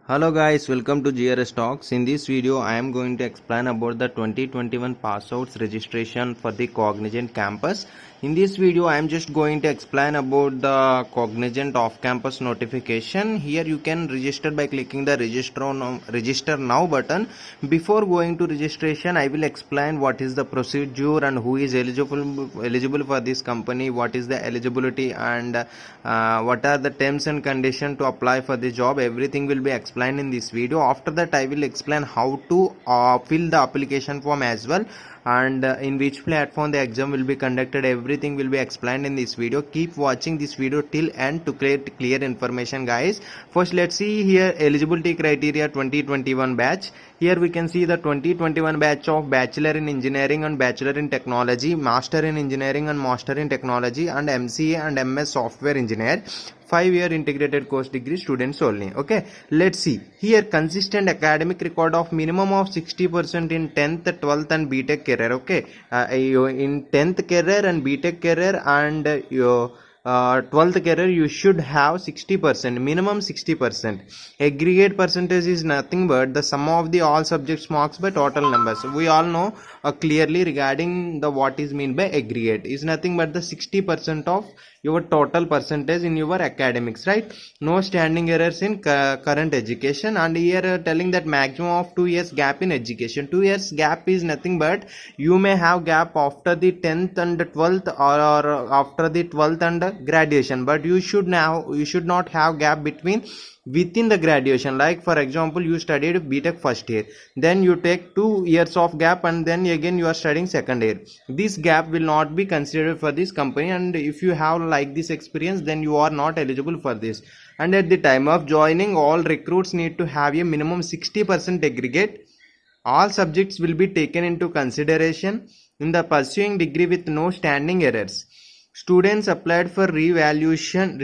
Hello guys, welcome to GRS Talks. In this video, I am going to explain about the 2021 passouts registration for the Cognizant campus. In this video, I am just going to explain about the Cognizant off-campus notification. Here you can register by clicking the register now button. Before going to registration, I will explain what is the procedure and who is eligible for this company, what is the eligibility and what are the terms and conditions to apply for the job. Everything will be explained in this video. After that, I will explain how to fill the application form as well, and in which platform the exam will be conducted. Everything will be explained in this video. Keep watching this video till end to create clear information, guys. First, let's see here eligibility criteria 2021 batch. Here we can see the 2021 batch of Bachelor in Engineering and Bachelor in Technology, Master in Engineering and Master in Technology, and MCA and MS Software Engineer. 5-year integrated course degree students only. Okay, let's see here consistent academic record of minimum of 60% in 10th, 12th and BTech career. Okay, in 10th career and BTech career and your 12th career you should have 60%, minimum 60%. Aggregate percentage is nothing but the sum of the all subjects marks by total numbers. We all know clearly regarding the what is mean by aggregate is nothing but the 60% of your total percentage in your academics, right? No standing errors in current education. And here telling that maximum of 2 years gap in education. 2 years gap is nothing but you may have gap after the 10th and 12th or after the 12th and graduation, but you should not have gap within the graduation. Like for example, you studied BTech first year, then you take 2 years of gap and then again you are studying second year. This gap will not be considered for this company, and if you have like this experience, then you are not eligible for this. And at the time of joining, all recruits need to have a minimum 60% aggregate. All subjects will be taken into consideration in the pursuing degree with no standing errors. Students applied for re-evaluation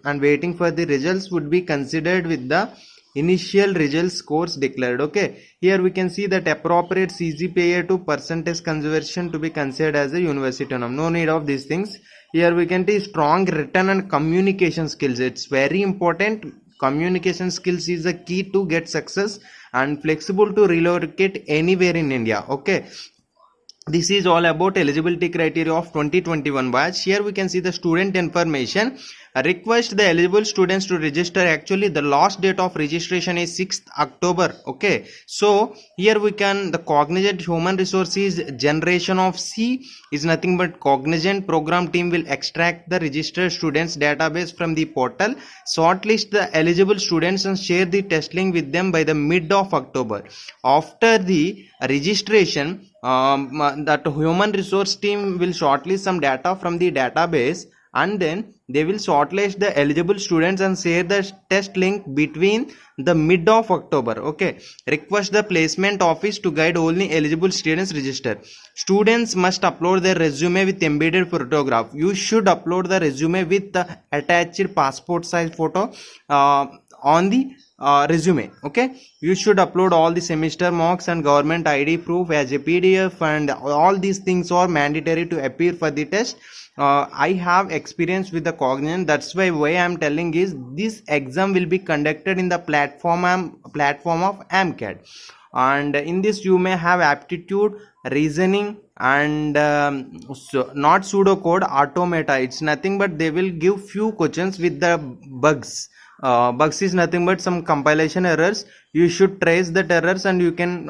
and waiting for the results would be considered with the initial results scores declared. Okay, here we can see that appropriate CGPA to percentage conversion to be considered as a university norm. No need of these things. Here we can see strong written and communication skills. It's very important. Communication skills is the key to get success, and flexible to relocate anywhere in India. Okay, this is all about eligibility criteria of 2021 batch. Here we can see the student information. Request the eligible students to register. Actually the last date of registration is 6th October. Okay, so here we can the Cognizant human resources generation of C is nothing but Cognizant program team will extract the registered students database from the portal, shortlist the eligible students and share the test link with them by the mid of October. After the registration, that human resource team will shortlist some data from the database, and then they will shortlist the eligible students and share the test link between the mid of October. Okay, request the placement office to guide only eligible students register. Students must upload their resume with embedded photograph. You should upload the resume with the attached passport size photo on the resume. Okay, you should upload all the semester marks and government ID proof as a PDF, and all these things are mandatory to appear for the test. I have experience with the Cognizant, that's why I am telling is this exam will be conducted in the platform of AMCAT, and in this you may have aptitude, reasoning and not pseudocode, automata. It's nothing but they will give few questions with the bugs. Bugs is nothing but some compilation errors. You should trace that errors and you can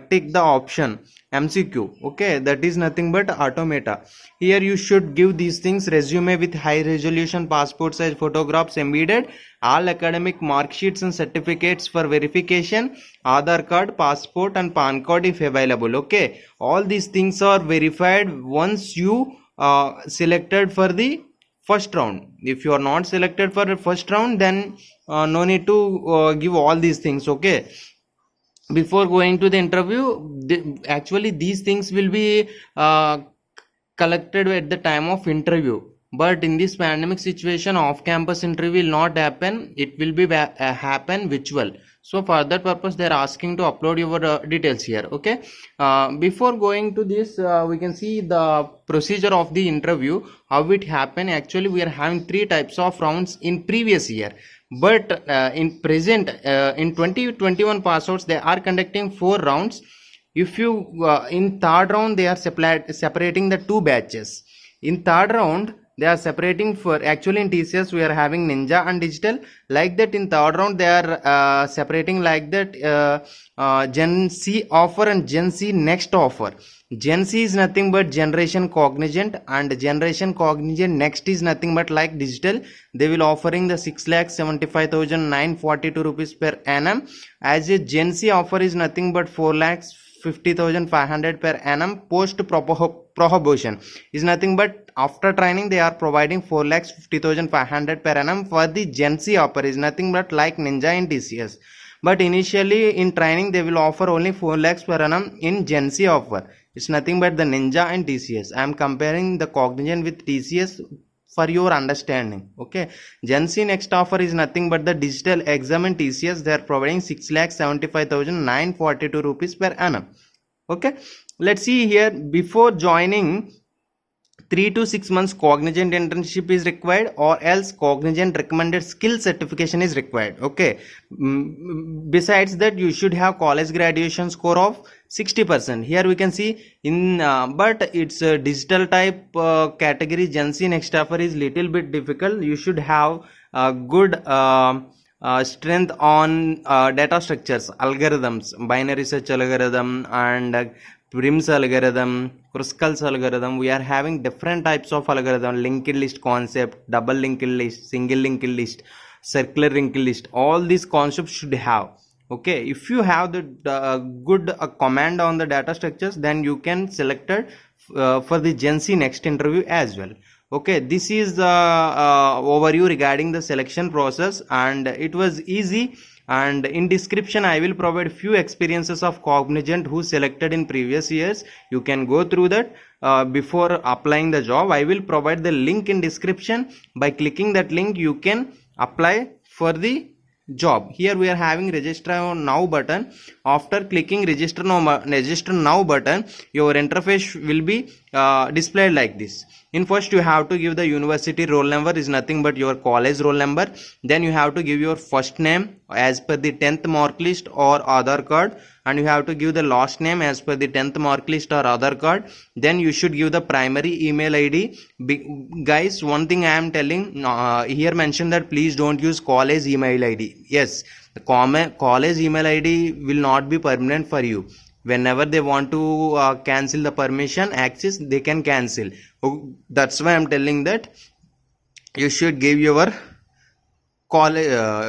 tick the option MCQ. Okay, that is nothing but automata. Here you should give these things: resume with high resolution passport size photographs embedded, all academic mark sheets and certificates for verification, Aadhaar card, passport and PAN card if available. Okay, all these things are verified once you selected for the first round. If you are not selected for the first round, then no need to give all these things. Okay, before going to the interview, actually these things will be collected at the time of interview, but in this pandemic situation off campus interview will not happen. It will be happen virtual. So for that purpose they are asking to upload your details here. Okay, before going to this, we can see the procedure of the interview, how it happened. Actually we are having 3 types of rounds in previous year. But in present, in 2021 passouts, they are conducting 4 rounds. If you in third round, they are separating the 2 batches. In third round, they are separating. For actually in TCS we are having Ninja and Digital. Like that, in third round they are separating like that, Gen C offer and Gen C next offer. Gen C is nothing but Generation Cognizant, and Generation Cognizant next is nothing but like Digital. They will offering the 6,75,942 rupees per annum. As a Gen C offer is nothing but 4,50,500 per annum. Post prohibition is nothing but after training they are providing 4,50,500 per annum. For the Gen C offer is nothing but like Ninja and TCS. But initially in training they will offer only 4 lakhs per annum in Gen C offer. It's nothing but the Ninja and TCS. I am comparing the Cognizant with TCS for your understanding. Okay, Gen C next offer is nothing but the Digital Exam and TCS. They are providing 6,75,942 rupees per annum. Okay, let's see here. Before joining, 3 to 6 months Cognizant internship is required, or else Cognizant recommended skill certification is required. Okay, besides that you should have college graduation score of 60%. Here we can see in but it's a digital type category. Gen Z next offer is little bit difficult. You should have good strength on data structures, algorithms, binary search algorithm, and Prim's algorithm, Kruskal's algorithm. We are having different types of algorithm: linked list concept, double linked list, single linked list, circular linked list. All these concepts should have. Okay, if you have the good command on the data structures, then you can select it for the Gen Z next interview as well. Okay, this is the overview regarding the selection process, and it was easy. And in description I will provide few experiences of Cognizant who selected in previous years. You can go through that before applying the job. I will provide the link in description. By clicking that link you can apply for the job. Here we are having register now button. After clicking register now button, your interface will be displayed like this. In first you have to give the university roll number, is nothing but your college roll number. Then you have to give your first name as per the 10th mark list or Aadhaar card, and you have to give the last name as per the 10th mark list or Aadhaar card. Then you should give the primary email ID. Guys, one thing I am telling here, mention that please don't use college email ID. Yes, the college email ID will not be permanent for you. Whenever they want to cancel the permission access, they can cancel. That's why I'm telling that you should give your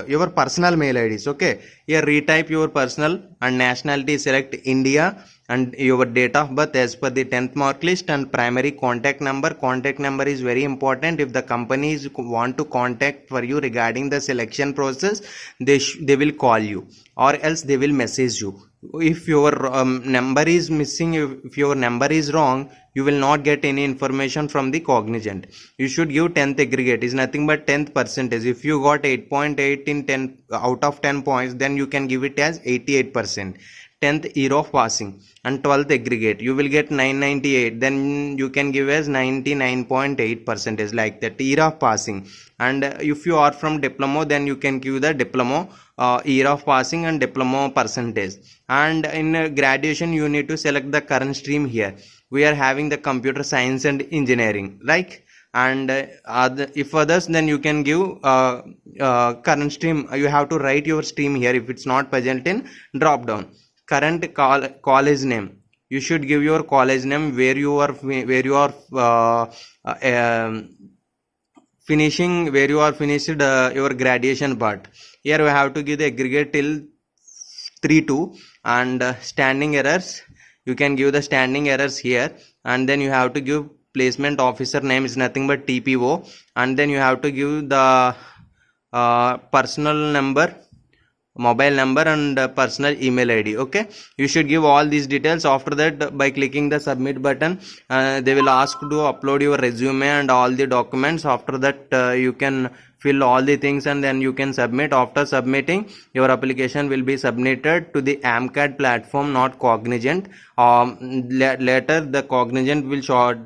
your personal mail IDs. Okay, here retype your personal and nationality, select India, and your date of birth as per the 10th mark list, and primary contact number. Contact number is very important. If the companies want to contact for you regarding the selection process, they will call you, or else they will message you. If your number is missing, if your number is wrong, you will not get any information from the Cognizant. You should give 10th aggregate, is nothing but 10th percentage. If you got 8.8 in 10 out of 10 points, then you can give it as 88%. 10th year of passing, and 12th aggregate you will get 998, then you can give as 99.8%, like that, year of passing. And if you are from diploma, then you can give the diploma year of passing and diploma percentage. And in graduation you need to select the current stream. Here we are having the computer science and engineering, like, and if others, then you can give current stream. You have to write your stream here if it's not present in drop down. Current college name, you should give your college name where you are finishing, where you are finished your graduation part. Here we have to give the aggregate till 3.2, and standing errors, you can give the standing errors here. And then you have to give placement officer name, is nothing but TPO, and then you have to give the personal number, mobile number, and personal email ID. Okay, you should give all these details. After that, by clicking the submit button, they will ask to upload your resume and all the documents. After that, you can fill all the things, and then you can submit. After submitting, your application will be submitted to the AMCAT platform, not Cognizant. Later the Cognizant will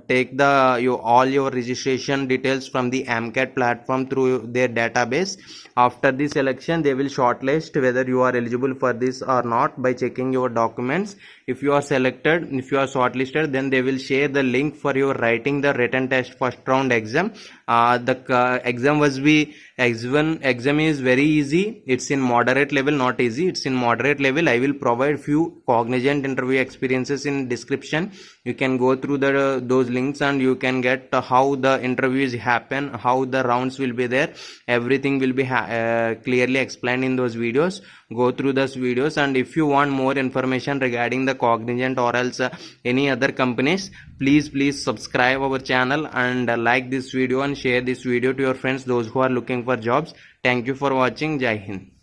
take all your registration details from the AMCAT platform through their database. After the selection, they will shortlist whether you are eligible for this or not by checking your documents. If you are shortlisted, then they will share the link for your writing the written test first round exam. The exam is very easy. It's in moderate level, not easy. It's in moderate level. I will provide few Cognizant interview experiences in description. You can go through those links and you can get how the interviews happen, how the rounds will be there. Everything will be clearly explained in those videos. Go through those videos, and if you want more information regarding the Cognizant or else any other companies, please subscribe our channel and like this video and share this video to your friends, those who are looking for jobs. Thank you for watching. Jai Hind.